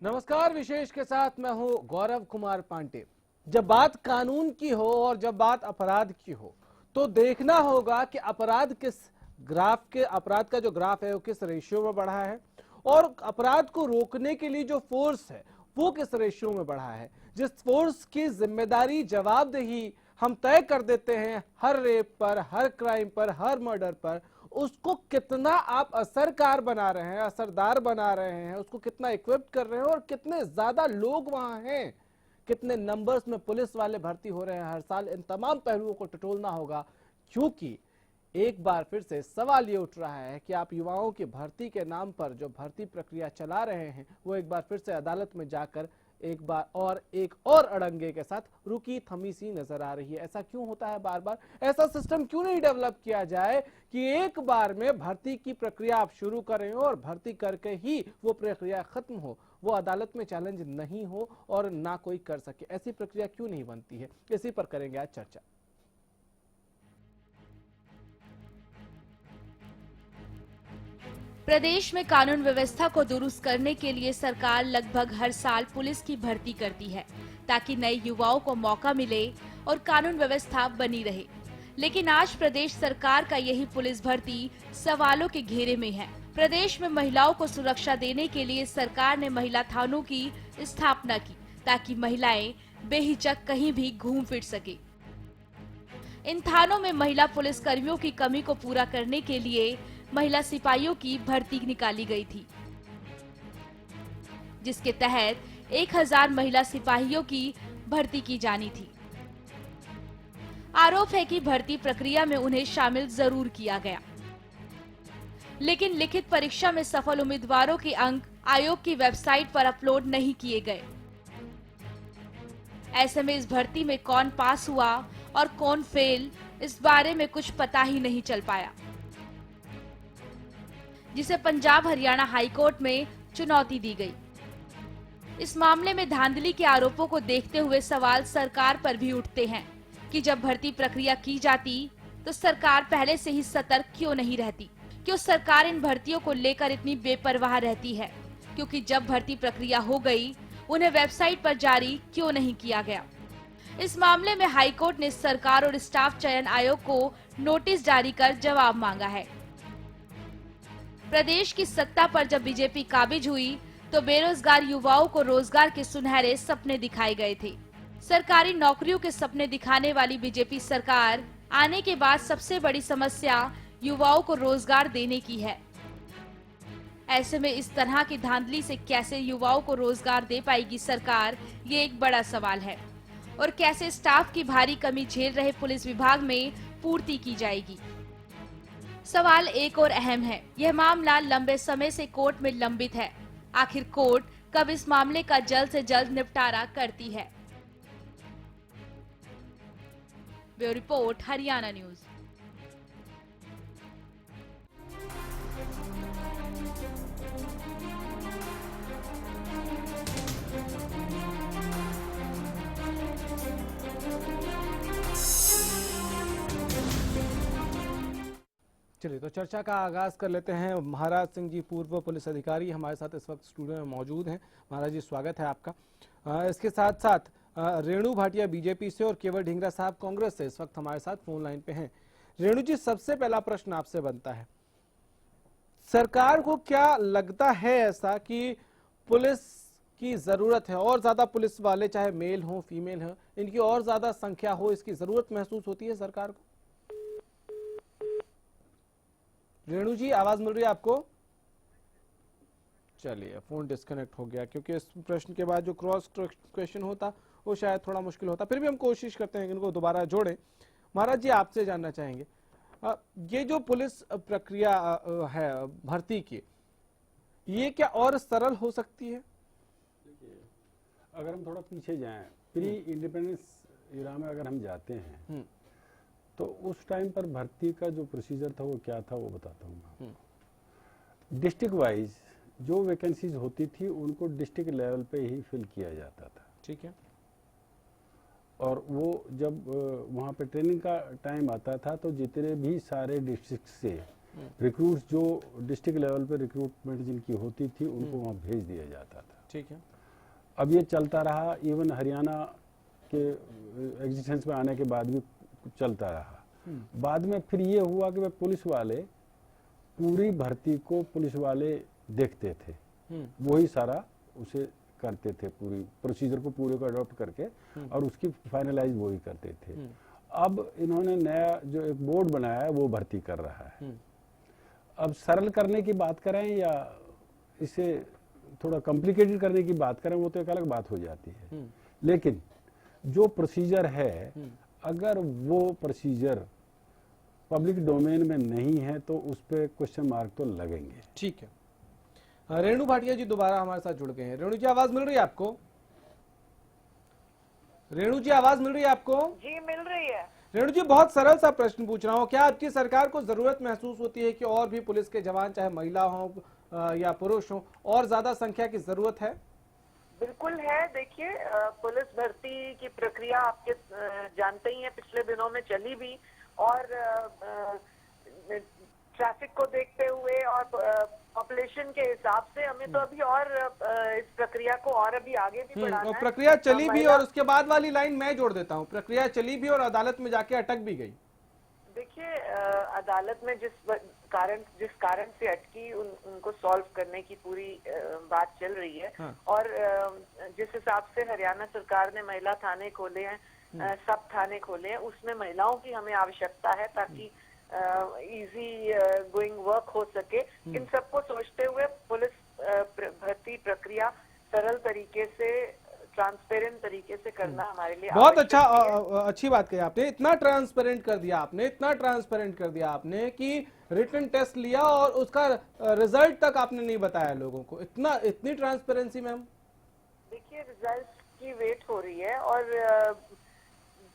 नमस्कार, विशेष के साथ मैं हूं गौरव कुमार पांडे। जब बात कानून की हो और जब बात अपराध की हो तो देखना होगा कि अपराध का जो ग्राफ है वो किस रेशियो में बढ़ा है और अपराध को रोकने के लिए जो फोर्स है वो किस रेशियो में बढ़ा है। जिस फोर्स की जिम्मेदारी, जवाबदेही हम तय कर देते हैं हर रेप पर, हर क्राइम पर, हर मर्डर पर, उसको कितना आप असरकार बना रहे हैं, असरदार बना रहे हैं, उसको कितना इक्विप्ड कर रहे हैं और कितने ज्यादा लोग वहां हैं, कितने नंबर्स में पुलिस वाले भर्ती हो रहे हैं हर साल, इन तमाम पहलुओं को टटोलना होगा। क्योंकि एक बार फिर से सवाल ये उठ रहा है कि आप युवाओं की भर्ती के नाम पर जो भर्ती प्रक्रिया चला रहे हैं वो एक बार फिर से अदालत में जाकर एक और अड़ंगे के साथ रुकी थमी सी नजर आ रही है। ऐसा क्यों होता है बार बार? ऐसा सिस्टम क्यों नहीं डेवलप किया जाए कि एक बार में भर्ती की प्रक्रिया आप शुरू करें और भर्ती करके ही वो प्रक्रिया खत्म हो, वो अदालत में चैलेंज नहीं हो और ना कोई कर सके। ऐसी प्रक्रिया क्यों नहीं बनती है? इसी पर करेंगे आज चर्चा। प्रदेश में कानून व्यवस्था को दुरुस्त करने के लिए सरकार लगभग हर साल पुलिस की भर्ती करती है ताकि नए युवाओं को मौका मिले और कानून व्यवस्था बनी रहे। लेकिन आज प्रदेश सरकार का यही पुलिस भर्ती सवालों के घेरे में है। प्रदेश में महिलाओं को सुरक्षा देने के लिए सरकार ने महिला थानों की स्थापना की ताकि महिलाएं बेहिचक कहीं भी घूम फिर सके। इन थानों में महिला पुलिस कर्मियों की कमी को पूरा करने के लिए महिला सिपाहियों की भर्ती निकाली गई थी, जिसके तहत 1000 महिला सिपाहियों की भर्ती की जानी थी। आरोप है कि भर्ती प्रक्रिया में उन्हें शामिल जरूर किया गया, लेकिन लिखित परीक्षा में सफल उम्मीदवारों के अंक आयोग की वेबसाइट पर अपलोड नहीं किए गए। ऐसे में इस भर्ती में कौन पास हुआ और कौन फेल, इस बारे में कुछ पता ही नहीं चल पाया, जिसे पंजाब हरियाणा हाईकोर्ट में चुनौती दी गई। इस मामले में धांधली के आरोपों को देखते हुए सवाल सरकार पर भी उठते हैं कि जब भर्ती प्रक्रिया की जाती तो सरकार पहले से ही सतर्क क्यों नहीं रहती? क्यों सरकार इन भर्तियों को लेकर इतनी बेपरवाह रहती है? क्योंकि जब भर्ती प्रक्रिया हो गई, उन्हें वेबसाइट पर जारी क्यों नहीं किया गया? इस मामले में हाईकोर्ट ने सरकार और स्टाफ चयन आयोग को नोटिस जारी कर जवाब मांगा है। प्रदेश की सत्ता पर जब बीजेपी काबिज हुई तो बेरोजगार युवाओं को रोजगार के सुनहरे सपने दिखाए गए थे। सरकारी नौकरियों के सपने दिखाने वाली बीजेपी सरकार आने के बाद सबसे बड़ी समस्या युवाओं को रोजगार देने की है। ऐसे में इस तरह की धांधली से कैसे युवाओं को रोजगार दे पाएगी सरकार, ये एक बड़ा सवाल है। और कैसे स्टाफ की भारी कमी झेल रहे पुलिस विभाग में पूर्ति की जाएगी? सवाल एक और अहम है। यह मामला लंबे समय से कोर्ट में लंबित है। आखिर कोर्ट कब इस मामले का जल्द से जल्द निपटारा करती है? Bureau report, Haryana news. चलिए तो चर्चा का आगाज कर लेते हैं। महाराज सिंह जी, पूर्व पुलिस अधिकारी, हमारे साथ इस वक्त स्टूडियो में मौजूद हैं। महाराज जी, स्वागत है आपका। इसके साथ साथ रेणु भाटिया बीजेपी से और केवल ढींगरा साहब कांग्रेस से इस वक्त हमारे साथ फोन लाइन पे हैं। रेणु जी, सबसे पहला प्रश्न आपसे बनता है, सरकार को क्या लगता है ऐसा कि पुलिस की जरूरत है, और ज्यादा पुलिस वाले, चाहे मेल हो फीमेल हो, इनकी और ज्यादा संख्या हो, इसकी जरूरत महसूस होती है सरकार को? रेणु जी, आवाज मिल रही है आपको? चलिए, फोन डिस्कनेक्ट हो गया, क्योंकि इस प्रश्न के बाद जो क्रॉस क्वेश्चन होता वो शायद थोड़ा मुश्किल होता। फिर भी हम कोशिश करते हैं कि इनको दोबारा जोड़ें। महाराज जी, आपसे जानना चाहेंगे, ये जो पुलिस प्रक्रिया है भर्ती की, ये क्या और सरल हो सकती है? देखिए, अगर हम थोड़ा पीछे जाएं, प्री इंडिपेंडेंस इरा में अगर हम जाते हैं तो उस टाइम पर भर्ती का जो प्रोसीजर था वो क्या था, वो बताता हूँ। डिस्ट्रिक्ट वाइज जो वैकेंसीज होती थी उनको डिस्ट्रिक्ट लेवल पे ही फिल किया जाता था। ठीक है। और वो जब वहाँ पे ट्रेनिंग का टाइम आता था तो जितने भी सारे डिस्ट्रिक्ट से रिक्रूट्स जो डिस्ट्रिक्ट लेवल पे रिक्रूटमेंट जिनकी होती थी उनको वहाँ भेज दिया जाता था। ठीक है। अब ये चलता रहा, इवन हरियाणा के एग्जिस्टेंस में आने के बाद भी चलता रहा। बाद में फिर ये हुआ कि वे पुलिस वाले पूरी भर्ती को पुलिस वाले देखते थे, वही सारा उसे करते थे, पूरी प्रोसीजर को पूरे को अडॉप्ट करके और उसकी फाइनलाइज वही करते थे। अब इन्होंने नया जो एक बोर्ड बनाया है वो भर्ती कर रहा है। अब सरल करने की बात करें या इसे थोड़ा कॉम्प्लिकेटेड करने की बात करें वो तो एक अलग बात हो जाती है, लेकिन जो प्रोसीजर है अगर वो प्रोसीजर पब्लिक डोमेन में नहीं है तो उस पर क्वेश्चन मार्क तो लगेंगे। ठीक है। रेणु भाटिया जी दोबारा हमारे साथ जुड़ गए हैं। रेणु जी आवाज मिल रही है आपको? रेणु जी आवाज मिल रही है आपको? जी मिल रही है। रेणु जी बहुत सरल सा प्रश्न पूछ रहा हूँ, क्या आपकी सरकार को जरूरत महसूस होती है कि और भी पुलिस के जवान चाहे महिला हो या पुरुष हो और ज्यादा संख्या की जरूरत है? बिल्कुल है। देखिए पुलिस भर्ती की प्रक्रिया आपके जानते ही हैं, पिछले दिनों में चली भी, और ट्रैफिक को देखते हुए और पॉपुलेशन के हिसाब से हमें तो अभी और इस प्रक्रिया को और अभी आगे भी बढ़ाना है। प्रक्रिया चली भी और उसके बाद वाली लाइन मैं जोड़ देता हूँ, प्रक्रिया चली भी और अदालत में जाके अटक भी गई। देखिए अदालत में जिस कारण से अटकी उनको सॉल्व करने की पूरी बात चल रही है। हाँ। और जिस हिसाब से हरियाणा सरकार ने महिला थाने खोले हैं, सब थाने खोले हैं, उसमें महिलाओं की हमें आवश्यकता है ताकि इजी गोइंग वर्क हो सके। इन सबको सोचते हुए पुलिस भर्ती प्रक्रिया सरल तरीके से, ट्रांसपेरेंट तरीके से करना हमारे लिए बहुत अच्छी बात कही आपने। इतना ट्रांसपेरेंट कर दिया आपने, इतना ट्रांसपेरेंट कर दिया आपने कि रिटन टेस्ट लिया और उसका रिजल्ट तक आपने नहीं बताया लोगों को। इतनी ट्रांसपेरेंसी मैम। देखिए रिजल्ट की वेट हो रही है और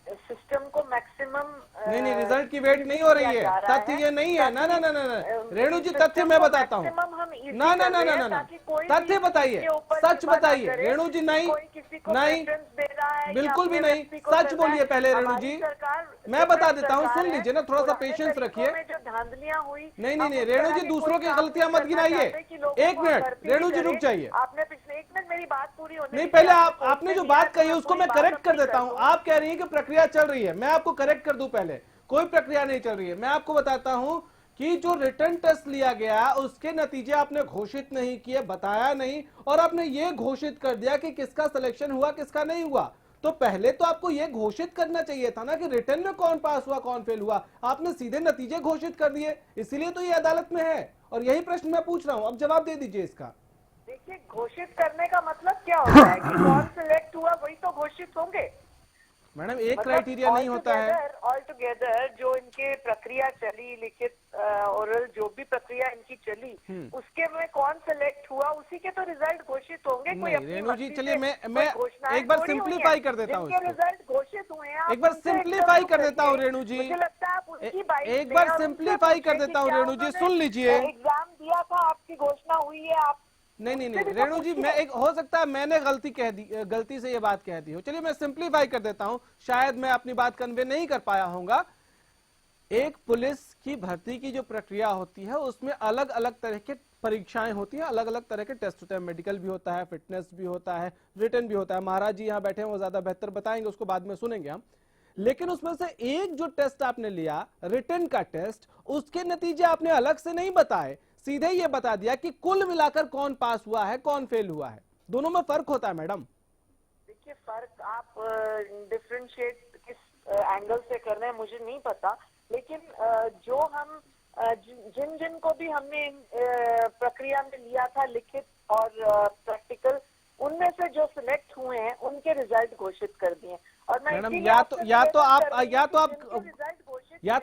सिस्टम को मैक्सिमम नहीं रिजल्ट की वेट नहीं हो रही है, तथ्य ये नहीं है। ना रेणु जी तथ्य मैं बताता हूँ। ना तथ्य बताइए, सच बताइए रेणु जी। नहीं बिल्कुल भी नहीं, सच बोलिए पहले रेणु जी। मैं बता देता हूँ, सुन लीजिए ना, थोड़ा सा पेशेंस रखिए। धांधलियां हुई। नहीं रेणु जी दूसरों की गलतियां मत गिनाइए। एक मिनट रेणु जी रुक जाइए। आपने पिछले 1 मिनट मेरी बात पूरी होने नहीं, पहले आपने जो बात कही उसको मैं करेक्ट कर देता हूँ। आप कह रही हैं कि प्रक्रिया चल रही है, मैं आपको करेक्ट कर दूं। पहले कोई प्रक्रिया नहीं चल रही है। मैं आपको बताता हूं कि जो रिटर्न टेस्ट लिया गया उसके नतीजे आपने घोषित नहीं किए, बताया नहीं, और आपने ये घोषित कर दिया कि किसका सिलेक्शन हुआ किसका नहीं हुआ। तो पहले तो आपको यह घोषित करना चाहिए था ना कि रिटर्न में कौन पास हुआ कौन फेल हुआ। आपने सीधे नतीजे घोषित कर दिए, इसीलिए तो ये अदालत में है और यही प्रश्न मैं पूछ रहा हूं। अब जवाब दे दीजिए इसका। देखिए घोषित करने का मतलब क्या होता है कि कौन सिलेक्ट हुआ वही तो घोषित होंगे। मैडम एक क्राइटेरिया नहीं होता है। ऑल टुगेदर जो इनके प्रक्रिया चली, लिखित ओरल जो भी प्रक्रिया इनकी चली, उसके में कौन सिलेक्ट हुआ उसी के तो रिजल्ट घोषित होंगे। कोई रेणु जी चलिए मैं एक बार सिंप्लीफाई कर देता हूँ, रिजल्ट घोषित हुए हैं। एक बार सिंप्लीफाई कर देता हूँ रेणु जी, मुझे लगता है आप उनकी बाइट एक बार सिंप्लीफाई कर देता हूँ रेणु जी, सुन लीजिए। एग्जाम दिया था, आपकी घोषणा हुई है, आप नहीं रेणु जी, मैं एक हो सकता है मैंने गलती से ये बात कह दी हो। चलिए मैं सिंप्लीफाई कर देता हूं, शायद मैं अपनी बात कन्वे नहीं कर पाया होऊंगा। एक पुलिस की भर्ती की जो प्रक्रिया होती है उसमें अलग अलग तरह के परीक्षाएं होती हैं, अलग अलग तरह के टेस्ट होते हैं। मेडिकल भी होता है, फिटनेस भी होता है, रिटन भी होता है। महाराज जी यहाँ बैठे हैं, वो ज्यादा बेहतर बताएंगे, उसको बाद में सुनेंगे हम। लेकिन उसमें से एक जो टेस्ट आपने लिया, रिटन का टेस्ट, उसके नतीजे आपने अलग से नहीं बताए, सीधे ये बता दिया कि कुल मिलाकर कौन पास हुआ है कौन फेल हुआ है। दोनों में फर्क होता है मैडम। देखिए फर्क आप डिफरेंशिएट किस एंगल से कर रहे हैं मुझे नहीं पता, लेकिन जो हम जिन को भी हमने प्रक्रिया में लिया था, लिखित और प्रैक्टिकल, उनमें से जो सिलेक्ट हुए हैं उनके रिजल्ट घोषित कर दिए। और मैं मैडम या तो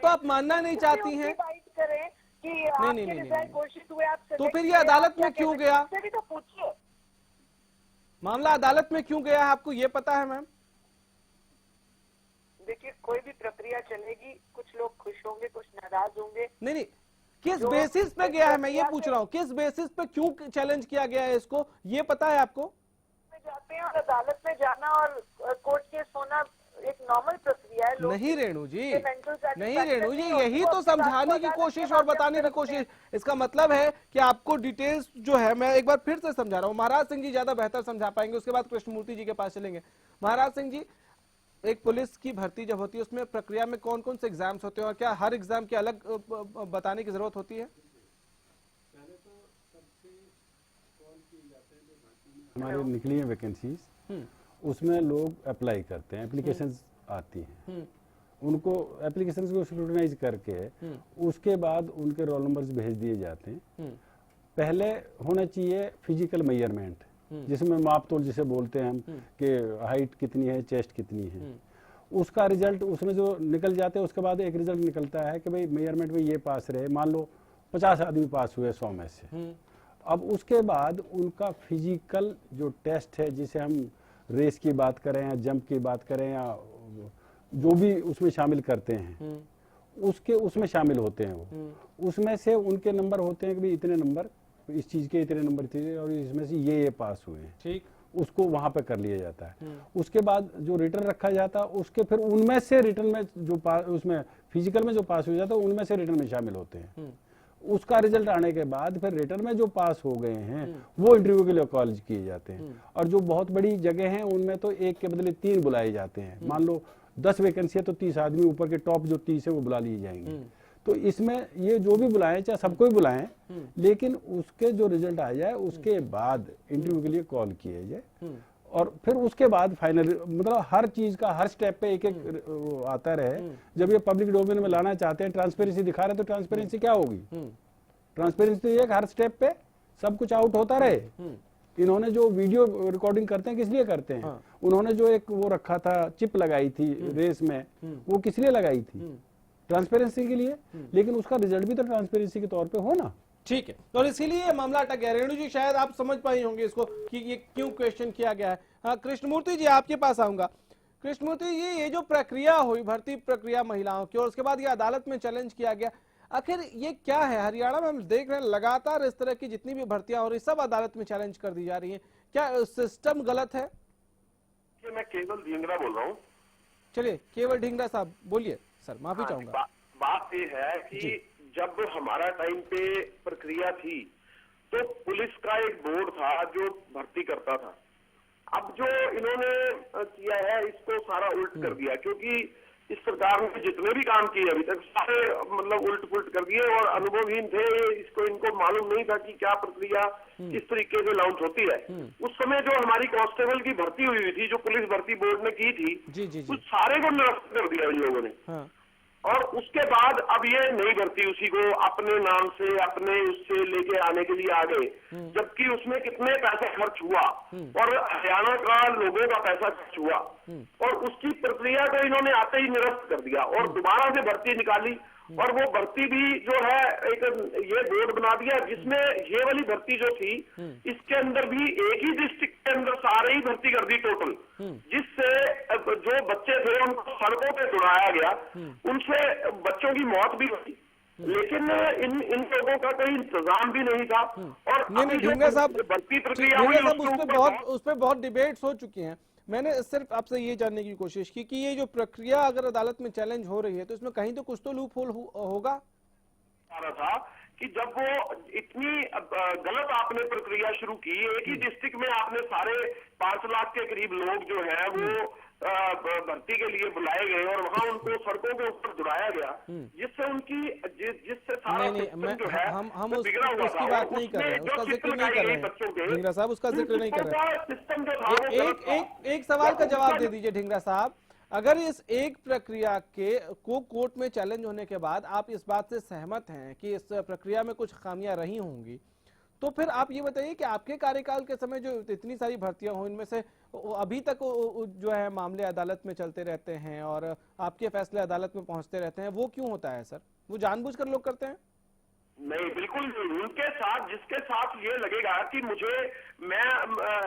आप मानना नहीं चाहती हैं कि आपके रिजल्ट घोषित हुए, आप तो फिर ये अदालत में क्यों गया? भी तो पूछिए, मामला अदालत में क्यों गया है, आपको ये पता है मैम? देखिए कोई भी प्रक्रिया चलेगी, कुछ लोग खुश होंगे, कुछ नाराज होंगे। नहीं किस बेसिस पे गया है, मैं ये पूछ रहा हूँ, किस बेसिस पे क्यों चैलेंज किया गया है इसको, ये पता है आपको? जाते हैं और अदालत में जाना और कोर्ट केस होना एक नॉर्मल प्रक्रिया है। लोग नहीं रेणु जी, ये mental satisfaction नहीं रेणु जी, नहीं होती, यही वो तो अपनी बात समझाने को की अदालत कोशिश के और माध्यम बताने से की रखते हैं। कोशिश। इसका मतलब है कि आपको डिटेल्स जो है, मैं एक बार फिर से समझा रहा हूँ, महाराज सिंह जी ज्यादा बेहतर समझा पाएंगे, उसके बाद कृष्णमूर्ति जी के पास चलेंगे। महाराज सिंह जी, एक पुलिस की भर्ती जब होती है उसमें प्रक्रिया में कौन कौन से एग्जाम्स होते हैं और क्या हर एग्जाम की अलग बताने की जरूरत होती है? हमारे निकली हैं वैकेंसीज, उसमें लोग अप्लाई करते हैं, एप्लीकेशंस आती हैं, उनको एप्लीकेशंस को स्क्रूटनाइज करके उसके बाद उनके रोल नंबर्स भेज दिए जाते हैं। पहले होना चाहिए फिजिकल मेजरमेंट, जिसमें माप तोल जिसे बोलते हैं हम, कि हाइट कितनी है, चेस्ट कितनी है, उसका रिजल्ट उसमें जो निकल जाते हैं। उसके बाद एक रिजल्ट निकलता है कि भाई मेजरमेंट में ये पास रहे, मान लो 50 आदमी पास हुए 100 में से। अब उसके बाद उनका फिजिकल जो टेस्ट है, जिसे हम रेस की बात करें या जंप की बात करें या जो भी उसमें शामिल करते हैं, उसके उसमें शामिल होते हैं वो, उसमें से उनके नंबर होते हैं कि भाई इतने नंबर इस चीज के, इतने नंबर थे और इसमें से ये पास हुए हैं, ठीक, उसको वहां पे कर लिया जाता है। उसके बाद जो रिटर्न रखा जाता है, उसके फिर उनमें से रिटर्न में जो उसमें फिजिकल में जो पास हो जाता है उनमें से रिटर्न में शामिल होते हैं। उसका रिजल्ट आने के बाद फिर रिटर्न में जो पास हो गए हैं वो इंटरव्यू के लिए कॉल किए जाते हैं। और जो बहुत बड़ी जगह है उनमें तो एक के बदले 3 बुलाए जाते हैं। मान लो 10 वैकेंसी है तो 30 आदमी ऊपर के टॉप जो 30 है वो बुला लिए जाएंगे। तो इसमें ये जो भी बुलाएं, चाहे सबको ही बुलाएं, लेकिन उसके जो रिजल्ट आ जाए उसके बाद इंटरव्यू के लिए कॉल किए जाए। और फिर उसके बाद फाइनल, मतलब हर चीज का हर स्टेप पे एक एक आता रहे। जब ये पब्लिक डोमेन में लाना चाहते हैं, ट्रांसपेरेंसी दिखा रहे हैं, तो ट्रांसपेरेंसी क्या होगी? ट्रांसपेरेंसी तो ये हर स्टेप पे सब कुछ आउट होता रहे। इन्होंने जो वीडियो रिकॉर्डिंग करते हैं किस लिए करते हैं? उन्होंने जो एक वो रखा था, चिप लगाई थी रेस में, वो किस लिए लगाई थी? ट्रांसपेरेंसी के लिए। लेकिन उसका रिजल्ट भी तो ट्रांसपेरेंसी के तौर पे हो ना। ठीक है, तो इसीलिए ये मामला अटक गया। रेणु जी, शायद आप समझ पाई होंगे इसको कि ये क्यों क्वेश्चन किया गया है। हाँ, कृष्णमूर्ति जी आपके पास आऊंगा। कृष्णमूर्ति जी, ये जो प्रक्रिया हुई, भर्ती प्रक्रिया महिलाओं की, और उसके बाद ये अदालत में चैलेंज किया गया, आखिर ये क्या है? हरियाणा में हम देख रहे हैं लगातार इस तरह की जितनी भी भर्तियां हो रही सब अदालत में चैलेंज कर दी जा रही है। क्या सिस्टम गलत है? मैं केवल ढींगरा बोल रहा हूँ। चलिए, केवल ढींगरा साहब बोलिए। सर माफी चाहूंगा। बात ये है कि जब हमारा टाइम पे प्रक्रिया थी तो पुलिस का एक बोर्ड था जो भर्ती करता था। अब जो इन्होंने किया है इसको सारा उल्ट कर दिया, क्योंकि इस सरकार ने जितने भी काम किए अभी तक सारे मतलब उल्ट पुल्ट कर दिए और अनुभवहीन थे। इसको इनको मालूम नहीं था कि क्या प्रक्रिया किस तरीके से लॉन्च होती है। उस समय जो हमारी कांस्टेबल की भर्ती हुई थी, जो पुलिस भर्ती बोर्ड ने की थी, उस सारे को निरस्त कर दिया इन लोगों ने। और उसके बाद अब ये नई भर्ती उसी को अपने नाम से अपने उससे लेके आने के लिए आ गए, जबकि उसमें कितने पैसे खर्च हुआ और हरियाणा का लोगों का पैसा खर्च हुआ और उसकी प्रक्रिया को इन्होंने आते ही निरस्त कर दिया और दोबारा से भर्ती निकाली। और वो भर्ती भी जो है एक ये बोर्ड बना दिया जिसमें ये वाली भर्ती जो थी इसके अंदर भी एक ही डिस्ट्रिक्ट के अंदर सारे ही भर्ती कर दी टोटल, जिससे जो बच्चे थे उनको सड़कों पे दौड़ाया गया, उनसे बच्चों की मौत भी हुई। लेकिन इन लोगों का कोई इंतजाम भी नहीं था। और नहीं ढींगरा साहब, भर्ती प्रक्रिया हुई उस पर बहुत डिबेट्स हो चुकी हैं। मैंने सिर्फ आपसे ये जानने की कोशिश की कि ये जो प्रक्रिया अगर अदालत में चैलेंज हो रही है तो इसमें कहीं तो कुछ तो लूप होल होगा। था कि जब वो इतनी गलत आपने प्रक्रिया शुरू की, एक ही डिस्ट्रिक्ट में आपने सारे 5 लाख के करीब लोग जो है वो भर्ती के लिए बुलाए गए और वहां उनको सड़कों के ऊपर दौड़ाया गया, जिससे उनकी जिससे सारा सिस्टम जो है हम बिगड़ा हुआ उसकी बात नहीं कर रहे हैं, उसका जिक्र नहीं कर रहे हैं ढींगरा साहब, उसका जिक्र नहीं कर रहे हैं। सिस्टम जो था एक सवाल का जवाब दे दीजिए ढींगरा साहब, अगर इस एक प्रक्रिया के को कोर्ट में चैलेंज होने के बाद आप इस बात से सहमत हैं कि इस प्रक्रिया में कुछ खामियां रही होंगी, तो फिर आप ये बताइए कि आपके कार्यकाल के समय जो इतनी सारी भर्तियां हो, इनमें से अभी तक जो है मामले अदालत में चलते रहते हैं और आपके फैसले अदालत में पहुंचते रहते हैं, वो क्यों होता है सर? वो जानबूझकर लोग करते हैं? नहीं, बिल्कुल नहीं। उनके साथ जिसके साथ ये लगेगा कि मुझे मैं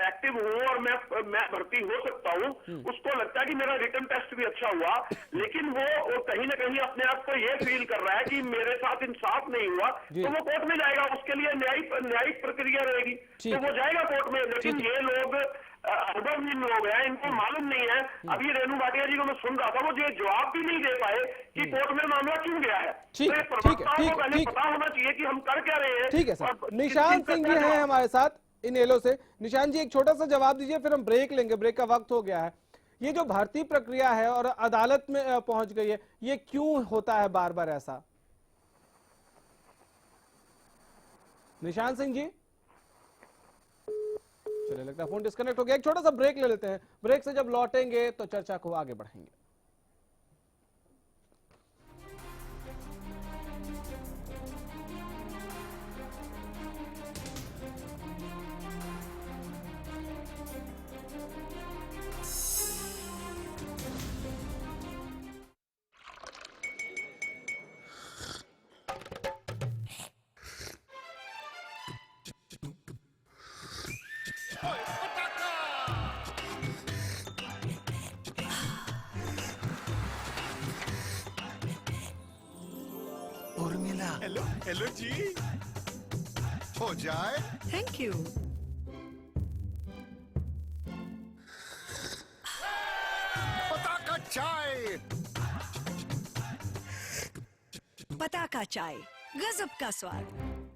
एक्टिव हूँ और मैं भर्ती हो सकता हूँ, उसको लगता है कि मेरा रिटन टेस्ट भी अच्छा हुआ, लेकिन वो कहीं ना कहीं अपने आप को ये फील कर रहा है कि मेरे साथ इंसाफ नहीं हुआ, तो वो कोर्ट में जाएगा, उसके लिए न्यायिक प्रक्रिया रहेगी, तो वो जाएगा कोर्ट में। लेकिन ये लोग अनुभवहीन लोग हैं, इनको मालूम नहीं है। अभी रेणु भाटिया जी को मैं सुन रहा था, वो ये जवाब भी नहीं दे पाए कि कोर्ट में मामला क्यों गया है। ठीक तो ये है, प्रवक्ताओं को पहले ठीक है। पता होना चाहिए कि हम कर क्या रहे हैं। ठीक है सर, और निशान किस चीज सिंह पे जी हैं हमारे साथ इनेलो से। निशान जी, एक छोटा सा जवाब दीजिए, फिर हम ब्रेक लेंगे, ब्रेक का वक्त हो गया है। ये जो भर्ती प्रक्रिया है और अदालत में पहुंच गई है, ये क्यों होता है बार बार ऐसा? निशान सिंह जी, चलिए लगता है फोन डिस्कनेक्ट हो गया। एक छोटा सा ब्रेक ले लेते हैं, ब्रेक से जब लौटेंगे तो चर्चा को आगे बढ़ाएंगे। उर्मिला, हेलो हेलो जी। हो जाए। Thank you. पताका चाय। पताका चाय, गजब का स्वाद।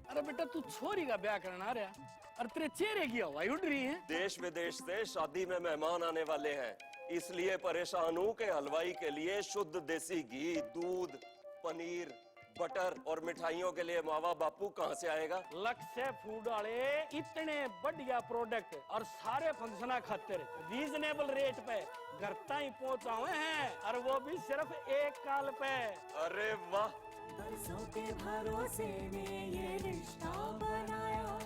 अरे बेटा, तू छोरी का ब्याह करना आ रहा, और तेरे चेहरे की हवाई उड़ रही है। देश विदेश से शादी में मेहमान आने वाले हैं, इसलिए परेशान हूँ कि हलवाई के लिए शुद्ध देसी घी, दूध, पनीर, बटर और मिठाइयों के लिए मावा बापू कहाँ से आएगा? लक्ष्य फूड वाले इतने बढ़िया प्रोडक्ट और सारे फंक्शन खातिर रीजनेबल रेट पे घर तक पहुँचा हुए हैं, और वो भी सिर्फ एक कॉल पे। अरे वाह, बरसों के भरोसे में ये रिश्ता बनाया,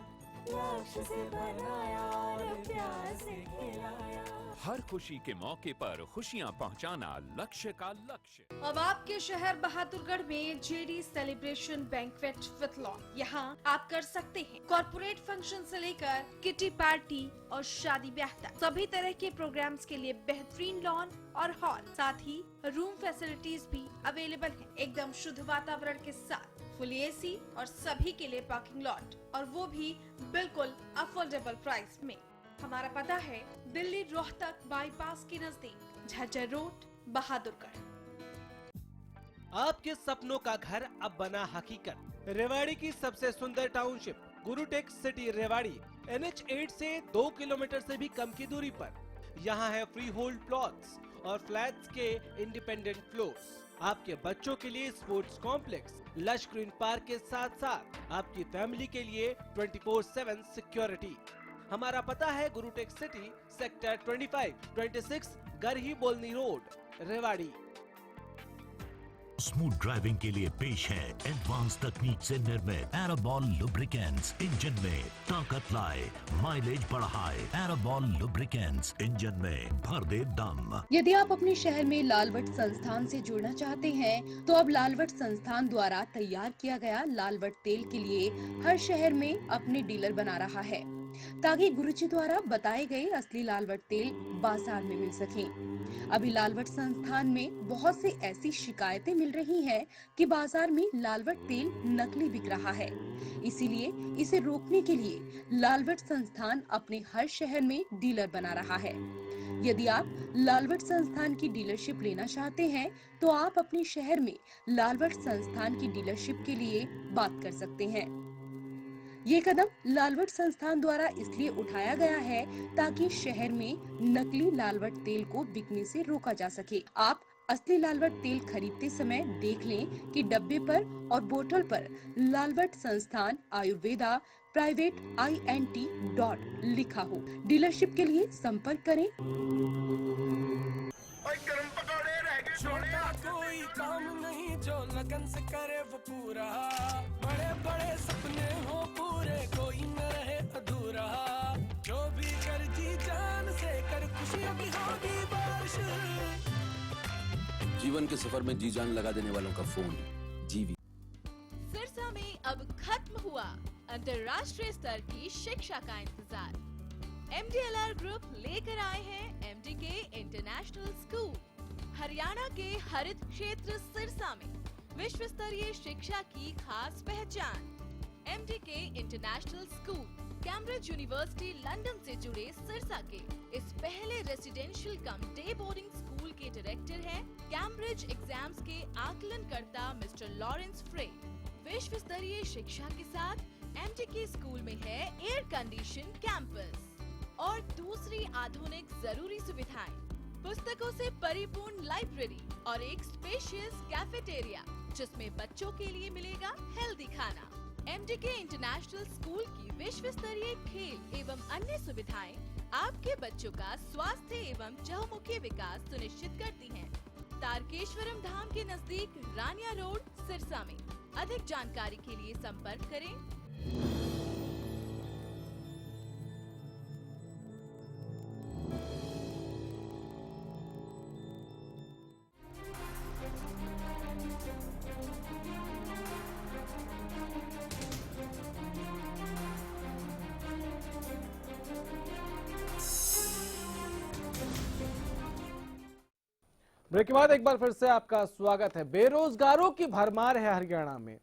लक्ष्य से बनाया और प्यार से खिलाया। हर खुशी के मौके पर खुशियां पहुंचाना लक्ष्य का लक्ष्य। अब आपके शहर बहादुरगढ़ में JD celebration banquet with lawn. यहाँ आप कर सकते हैं कॉर्पोरेट फंक्शन से लेकर किटी पार्टी और शादी ब्याह तक। सभी तरह के प्रोग्राम्स के लिए बेहतरीन लॉन और हॉल, साथ ही रूम फैसिलिटीज भी अवेलेबल है, एकदम शुद्ध वातावरण के साथ, फुल एसी और सभी के लिए पार्किंग लॉट, और वो भी बिल्कुल अफोर्डेबल प्राइस में। हमारा पता है दिल्ली रोहतक बाईपास के नजदीक, झज्जर रोड, बहादुरगढ़। आपके सपनों का घर अब बना हकीकत। रेवाड़ी की सबसे सुंदर टाउनशिप गुरुटेक सिटी रेवाड़ी NH 8 से 2 किलोमीटर से भी कम की दूरी पर। यहाँ है फ्री होल्ड प्लॉट्स और फ्लैट्स के इंडिपेंडेंट फ्लोर्स। आपके बच्चों के लिए sports complex, lush green park के साथ साथ आपकी फैमिली के लिए 24/7 सिक्योरिटी। हमारा पता है गुरुटेक सिटी, सेक्टर 25, 26, गरही बोलनी रोड, रेवाड़ी। स्मूथ ड्राइविंग के लिए पेश है एडवांस तकनीक से निर्मित एरोबॉल लुब्रिकेंट्स। इंजन में ताकत लाए, माइलेज बढ़ाए। एरोबॉल लुब्रिकेंट्स, इंजन में भर दे दम। यदि आप अपने शहर में लालवट संस्थान से जुड़ना चाहते हैं, तो अब लालवट संस्थान द्वारा तैयार किया गया लालवट तेल के लिए हर शहर में अपने डीलर बना रहा है, ताकि गुरुजी द्वारा बताए गए असली लालवट तेल बाजार में मिल सके। अभी लालवट संस्थान में बहुत से ऐसी शिकायतें मिल रही हैं कि बाजार में लालवट तेल नकली बिक रहा है। इसीलिए इसे रोकने के लिए लालवट संस्थान अपने हर शहर में डीलर बना रहा है। यदि आप लालवट संस्थान की डीलरशिप लेना चाहते हैं, तो आप अपने शहर में लालवट संस्थान की डीलरशिप के लिए बात कर सकते हैं। ये कदम लालवट संस्थान द्वारा इसलिए उठाया गया है ताकि शहर में नकली लालवट तेल को बिकने से रोका जा सके। आप असली लालवट तेल खरीदते समय देख लें कि डब्बे पर और बोतल पर लालवट संस्थान आयुर्वेदा प्राइवेट INT लिखा हो। डीलरशिप के लिए संपर्क करें। छोटा कोई काम नहीं जो लगन से करे वो पूरा, बड़े बड़े सपने हो पूरे, कोई न रहे अधूरा। जो भी कर जी जान से कर, खुशियों की होगी बारिश। जीवन के सफर में जी जान लगा देने वालों का फोन जीवी। सिरसा में अब खत्म हुआ अंतर्राष्ट्रीय स्तर की शिक्षा का इंतजार। MDLR ग्रुप लेकर आए हैं MDK इंटरनेशनल स्कूल। हरियाणा के हरित क्षेत्र सिरसा में विश्व स्तरीय शिक्षा की खास पहचान। MDK international school Cambridge university London से जुड़े सिरसा के इस पहले रेसिडेंशियल कम डे बोर्डिंग स्कूल के डायरेक्टर हैं कैम्ब्रिज एग्जाम्स के आकलनकर्ता मिस्टर लॉरेंस फ्रे। विश्व स्तरीय शिक्षा के साथ एमटीके स्कूल में है एयर कंडीशन कैंपस और दूसरी आधुनिक जरूरी सुविधाएं, पुस्तकों से परिपूर्ण लाइब्रेरी और एक स्पेशियस कैफेटेरिया जिसमें बच्चों के लिए मिलेगा हेल्दी खाना। एमटीके इंटरनेशनल स्कूल की विश्व स्तरीय खेल एवं अन्य सुविधाएं आपके बच्चों का स्वास्थ्य एवं चहुमुखी विकास सुनिश्चित करती हैं। तारकेश्वरम धाम के नजदीक रानिया रोड, सिरसा में। अधिक जानकारी के लिए संपर्क करें। ब्रेक के बाद एक बार फिर से आपका स्वागत है। बेरोजगारों की भरमार है हरियाणा में।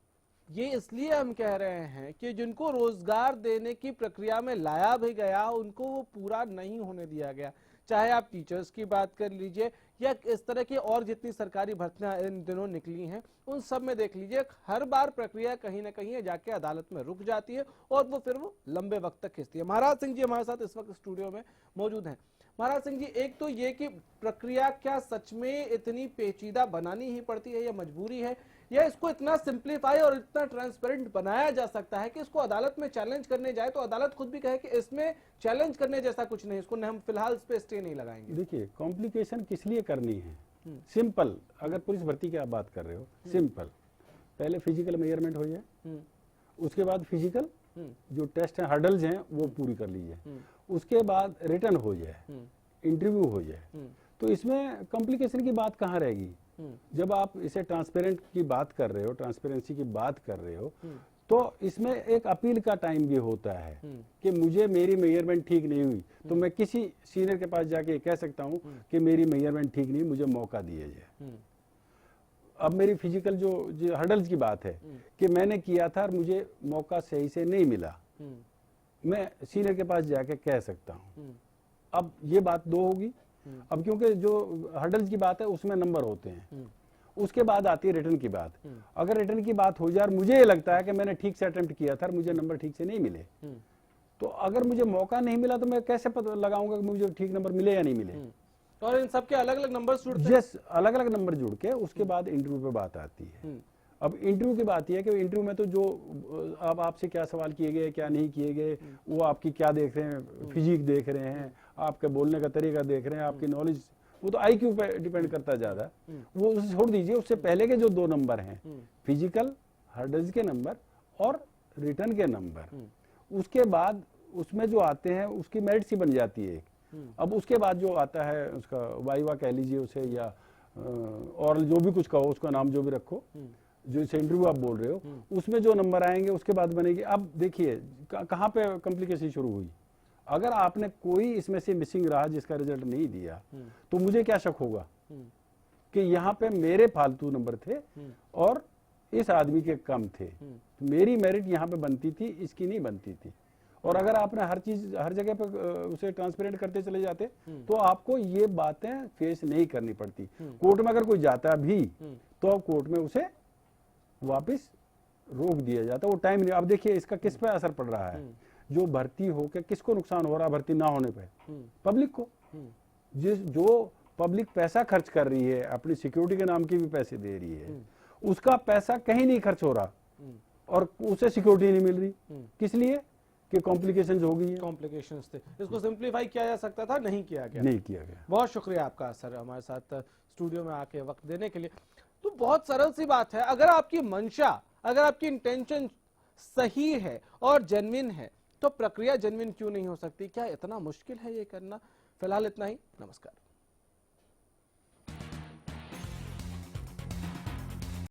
ये इसलिए हम कह रहे हैं कि जिनको रोजगार देने की प्रक्रिया में लाया भी गया उनको वो पूरा नहीं होने दिया गया। चाहे आप टीचर्स की बात कर लीजिए या इस तरह की और जितनी सरकारी भर्तियां इन दिनों निकली हैं उन सब में देख लीजिए, हर बार प्रक्रिया कहीं ना कहीं जाके अदालत में रुक जाती है और वो फिर वो लंबे वक्त तक खिंचती है। महाराज सिंह जी हमारे साथ इस वक्त स्टूडियो में मौजूद हैं। महाराज सिंह जी, एक तो ये कि प्रक्रिया क्या सच में इतनी पेचीदा बनानी ही पड़ती है या मजबूरी है, या इसको इतना सिंप्लीफाई और इतना ट्रांसपेरेंट बनाया जा सकता है कि इसको अदालत में चैलेंज करने जाए तो अदालत खुद भी कहे कि इसमें चैलेंज करने जैसा कुछ नहीं, इसको हम फिलहाल इस पे स्टे नहीं लगाएंगे। देखिए, कॉम्प्लिकेशन किस लिए करनी है? सिंपल, अगर पुलिस भर्ती की आप बात कर रहे हो, सिंपल, पहले फिजिकल मेजरमेंट हो जाए, उसके बाद फिजिकल जो टेस्ट है, हर्डल्स हैं, वो पूरी कर लीजिए, उसके बाद रिटर्न हो जाए, इंटरव्यू हो जाए, तो इसमें कॉम्प्लिकेशन की बात कहाँ रहेगी? जब आप इसे ट्रांसपेरेंट की बात कर रहे हो, ट्रांसपेरेंसी की बात कर रहे हो, तो इसमें एक अपील का टाइम भी होता है कि मुझे मेरी मेजरमेंट ठीक नहीं हुई तो मैं किसी सीनियर के पास जाके कह सकता हूं कि मेरी मेजरमेंट ठीक नहीं, मुझे मौका दिया जाए। अब मेरी फिजिकल जो हर्डल्स की बात है कि मैंने किया था और मुझे मौका सही से नहीं मिला, मैं सीनियर के पास जाके कह सकता हूं। अब ये बात दो होगी। अब क्योंकि जो हर्डल्स की बात है उसमें नंबर होते हैं, उसके बाद आती है रिटर्न की बात। अगर रिटर्न की बात हो जाए और मुझे ये लगता है कि मैंने ठीक से अटेम्प्ट किया था और मुझे नंबर ठीक से नहीं मिले, तो अगर मुझे मौका नहीं मिला तो मैं कैसे पता लगाऊंगा कि मुझे ठीक नंबर मिले या नहीं मिले? और इन सबके अलग अलग नंबर जुड़ते हैं। अलग अलग नंबर जुड़ के उसके बाद इंटरव्यू पे बात आती है। अब इंटरव्यू की बात यह है कि इंटरव्यू में तो जो अब आपसे क्या सवाल किए गए, क्या नहीं किए गए, वो आपकी क्या देख रहे हैं, फिजिक देख रहे हैं, आपके बोलने का तरीका देख रहे हैं, आपकी नॉलेज, वो तो आईक्यू पे डिपेंड करता ज्यादा, वो उसे छोड़ दीजिए। उससे पहले के जो दो नंबर हैं, फिजिकल हर्डल्स के नंबर और रिटर्न के नंबर, उसके बाद उसमें जो आते हैं उसकी मेरिट सी बन जाती है। अब उसके बाद जो आता है उसका वाइवा कह लीजिए उसे, या और जो भी कुछ कहो उसका नाम जो भी रखो, जो इसे इंटरव्यू आप बोल रहे हो, उसमें जो नंबर आएंगे उसके बाद बनेगी। अब देखिए कहाँ पे कॉम्प्लिकेशन शुरू हुई। अगर आपने कोई इसमें से मिसिंग रहा जिसका रिजल्ट नहीं दिया तो मुझे क्या शक होगा कि यहाँ पे मेरे फालतू नंबर थे और इस आदमी के कम थे, मेरी मेरिट यहाँ पे बनती थी, इसकी नहीं बनती थी। और अगर आपने हर चीज हर जगह पे उसे ट्रांसपेरेंट करते चले जाते तो आपको ये बातें फेस नहीं करनी पड़ती। कोर्ट में अगर कोई जाता भी तो अब कोर्ट में उसे वापस रोक दिया जाता, वो टाइम नहीं। अब देखिए इसका किस पे असर पड़ रहा है, जो भर्ती हो के किसको नुकसान हो रहा है भर्ती ना होने पे? पब्लिक को। जो पब्लिक पैसा खर्च कर रही है, अपनी सिक्योरिटी के नाम की भी पैसे दे रही है, उसका पैसा कहीं नहीं खर्च हो रहा और उसे सिक्योरिटी नहीं मिल रही। किस लिए? कि कॉम्प्लिकेशंस हो गई है। कॉम्प्लिकेशंस थे, इसको सिंप्लीफाई किया जा सकता था, नहीं किया गया। नहीं किया गया। बहुत शुक्रिया आपका सर, हमारे साथ स्टूडियो में आके वक्त देने के लिए। तो बहुत सरल सी बात है, अगर आपकी मंशा, अगर आपकी इंटेंशन सही है और जेन्युइन है तो प्रक्रिया जेन्युइन क्यों नहीं हो सकती? क्या इतना मुश्किल है ये करना? फिलहाल इतना ही, नमस्कार।